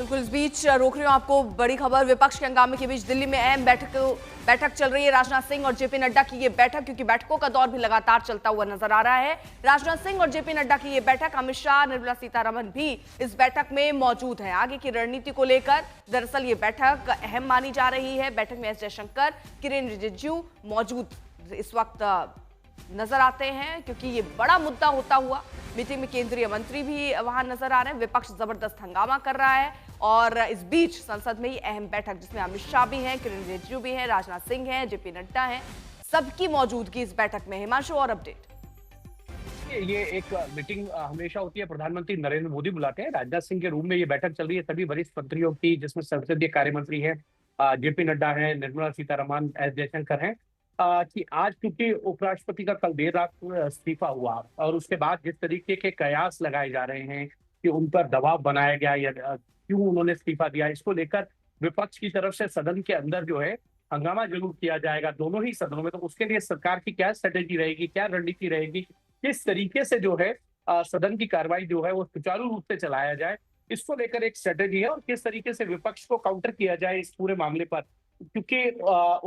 बिल्कुल, इस बीच रोक रही हूँ आपको बड़ी खबर। विपक्ष के हंगामे के बीच दिल्ली में अहम बैठक चल रही है। राजनाथ सिंह और जेपी नड्डा की ये बैठक, क्योंकि बैठकों का दौर भी लगातार चलता हुआ नजर आ रहा है। राजनाथ सिंह और जेपी नड्डा की ये बैठक, अमित शाह, निर्मला सीतारमण भी इस बैठक में मौजूद है। आगे की रणनीति को लेकर दरअसल ये बैठक अहम मानी जा रही है। बैठक में एस जयशंकर, किरेन रिजिजू मौजूद इस वक्त नजर आते हैं, क्योंकि ये बड़ा मुद्दा होता हुआ मीटिंग में केंद्रीय मंत्री भी वहां नजर आ रहे हैं। विपक्ष जबरदस्त हंगामा कर रहा है और इस बीच संसद में ही अहम बैठक, जिसमें अमित शाह भी हैं, किरेन रिजिजू भी हैं, राजनाथ सिंह हैं, जेपी नड्डा हैं, सबकी मौजूदगी इस बैठक में। हिमांशु और अपडेट। ये एक मीटिंग हमेशा होती है, प्रधानमंत्री नरेंद्र मोदी बुलाते हैं। राजनाथ सिंह के रूम में ये बैठक चल रही है सभी वरिष्ठ मंत्रियों की, जिसमें संसदीय कार्य मंत्री हैं, जेपी नड्डा हैं, निर्मला सीतारमण, एस जयशंकर हैं। कि आज क्योंकि उपराष्ट्रपति का कल देर रात इस्तीफा हुआ और उसके बाद जिस तरीके के कयास लगाए जा रहे हैं कि उन पर दबाव बनाया गया या क्यों उन्होंने इस्तीफा दिया, इसको लेकर विपक्ष की तरफ से सदन के अंदर जो है हंगामा जरूर किया जाएगा दोनों ही सदनों में। तो उसके लिए सरकार की क्या स्ट्रेटेजी रहेगी, क्या रणनीति रहेगी, किस तरीके से जो है सदन की कार्रवाई जो है वो सुचारू रूप से चलाया जाए, इसको लेकर एक स्ट्रेटेजी है। और किस तरीके से विपक्ष को काउंटर किया जाए इस पूरे मामले पर, क्योंकि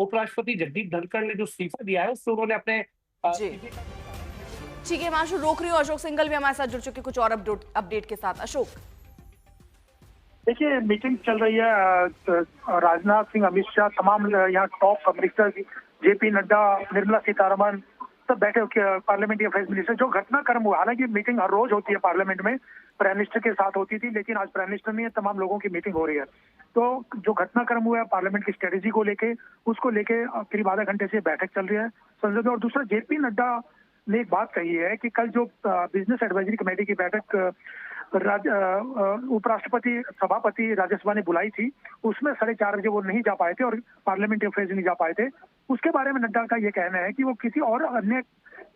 उपराष्ट्रपति जगदीप धनखड़ ने जो इस्तीफा दिया है उससे उन्होंने अपने जी ठीक है हिमांशु, रोक रही हूँ। अशोक सिंघल भी हमारे साथ जुड़ चुके कुछ और अपडेट के साथ। अशोक, देखिए, मीटिंग चल रही है। राजनाथ सिंह, अमित शाह, तमाम यहाँ top minister, JP Nadda, Nirmala Sitharaman सब बैठे पार्लियामेंट्री अफेयर्स मिनिस्टर। जो घटनाक्रम हुआ, हालांकि मीटिंग हर रोज होती है पार्लियामेंट में, प्राइम मिनिस्टर के साथ होती थी, लेकिन आज प्राइम मिनिस्टर नहीं है, तमाम लोगों की मीटिंग हो रही है। तो जो घटनाक्रम हुआ है पार्लियामेंट की स्ट्रेटेजी को लेके, उसको लेके करीब आधा घंटे से बैठक चल रही है संसद में। और दूसरा, जेपी नड्डा ने एक बात कही है कि कल जो बिजनेस एडवाइजरी कमेटी की बैठक उपराष्ट्रपति सभापति राज्यसभा ने बुलाई थी, उसमें 4:30 बजे वो नहीं जा पाए थे और पार्लियामेंट्री अफेयर्स नहीं जा पाए थे। उसके बारे में नड्डा का ये कहना है कि वो किसी और अन्य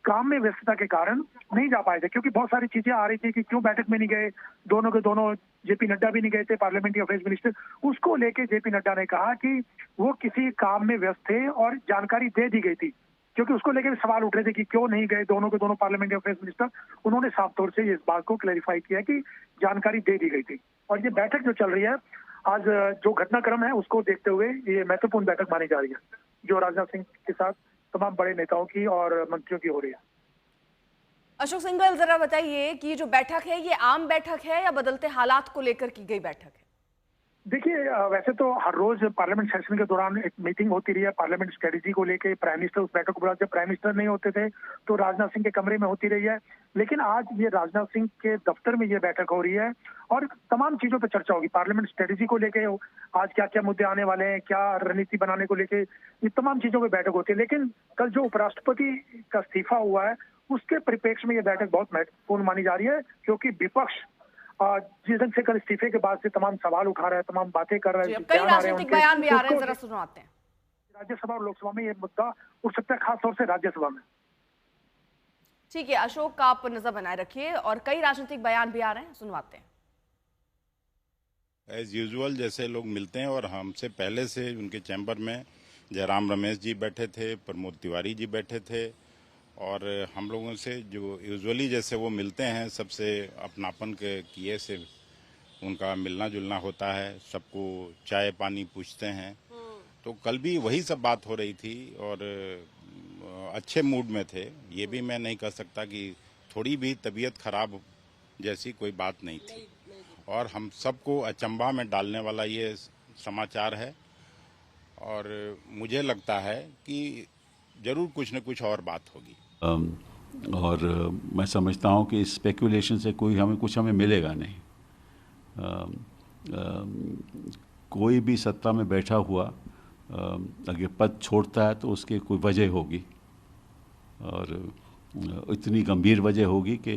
काम में व्यस्तता के कारण नहीं जा पाए थे, क्योंकि बहुत सारी चीजें आ रही थी कि क्यों बैठक में नहीं गए। दोनों के दोनों, जेपी नड्डा भी नहीं गए थे, पार्लियामेंट्री अफेयर्स मिनिस्टर। उसको लेके जेपी नड्डा ने कहा कि वो किसी काम में व्यस्त थे और जानकारी दे दी गई थी, क्योंकि उसको लेकर सवाल उठ रहे थे कि क्यों नहीं गए दोनों के दोनों पार्लियामेंट्री अफेयर्स मिनिस्टर। उन्होंने साफ तौर से इस बात को क्लैरिफाई किया कि जानकारी दे दी गई थी। और ये बैठक जो चल रही है आज, जो घटनाक्रम है उसको देखते हुए ये महत्वपूर्ण बैठक मानी जा रही है, जो राजनाथ सिंह के साथ तमाम बड़े नेताओं की और मंत्रियों की हो रही है। अशोक सिंघल, जरा बताइए कि जो बैठक है ये आम बैठक है या बदलते हालात को लेकर की गई बैठक है? देखिए, वैसे तो हर रोज पार्लियामेंट सेशन के दौरान एक मीटिंग होती रही है पार्लियामेंट स्ट्रेटेजी को लेके। प्राइम मिनिस्टर उस बैठक को बुलाते, जब प्राइम मिनिस्टर नहीं होते थे तो राजनाथ सिंह के कमरे में होती रही है। लेकिन आज ये राजनाथ सिंह के दफ्तर में ये बैठक हो रही है और तमाम चीजों पर चर्चा होगी। पार्लियामेंट स्ट्रेटेजी को लेके आज क्या क्या मुद्दे आने वाले हैं, क्या रणनीति बनाने को लेके, ये तमाम चीजों पर बैठक होती है। लेकिन कल जो उपराष्ट्रपति का इस्तीफा हुआ है उसके परिप्रेक्ष्य में ये बैठक बहुत महत्वपूर्ण मानी जा रही है, क्योंकि विपक्ष जिस ढंग से कल इस्तीफे के बाद से तमाम सवाल उठा रहा है, तमाम बातें कर रहा है, कई राजनीतिक बयान भी आ रहे हैं, जरा सुनाते हैं। राज्यसभा और लोकसभा में ये मुद्दा उठ सकता है, खासतौर से राज्यसभा में। ठीक है अशोक, आप नजर बनाए रखिए और कई राजनीतिक बयान भी आ रहे हैं, सुनवाते हैं। एज यूजुअल जैसे लोग मिलते हैं, और हमसे पहले से उनके चैम्बर में जयराम रमेश जी बैठे थे, प्रमोद तिवारी जी बैठे थे, और हम लोगों से जो यूजुअली जैसे वो मिलते हैं, सबसे अपनापन के किए से उनका मिलना जुलना होता है, सबको चाय पानी पूछते हैं। तो कल भी वही सब बात हो रही थी और अच्छे मूड में थे। ये भी मैं नहीं कह सकता कि थोड़ी भी तबीयत खराब जैसी कोई बात नहीं थी। और हम सबको अचंभा में डालने वाला ये समाचार है, और मुझे लगता है कि जरूर कुछ न कुछ और बात होगी। और मैं समझता हूँ कि स्पेकुलेशन से कुछ हमें मिलेगा नहीं। कोई भी सत्ता में बैठा हुआ अगर पद छोड़ता है तो उसकी कोई वजह होगी, और इतनी गंभीर वजह होगी कि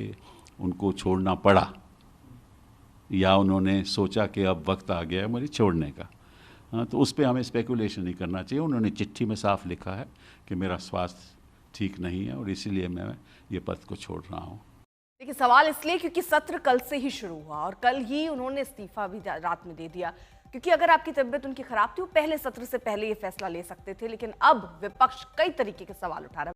उनको छोड़ना पड़ा, या उन्होंने सोचा कि अब वक्त आ गया है मुझे छोड़ने का। तो उस पर हमें स्पेकुलेशन नहीं करना चाहिए। उन्होंने चिट्ठी में साफ लिखा है कि मेरा स्वास्थ्य ठीक नहीं है और इसीलिए मैं ये पद को छोड़ रहा हूँ। देखिए, सवाल इसलिए क्योंकि सत्र कल से ही शुरू हुआ और कल ही उन्होंने इस्तीफा भी रात में दे दिया, क्योंकि अगर आपकी तबीयत उनकी खराब थी वो पहले सत्र से पहले ये फैसला ले सकते थे। लेकिन अब विपक्ष कई तरीके के सवाल उठा रहा है।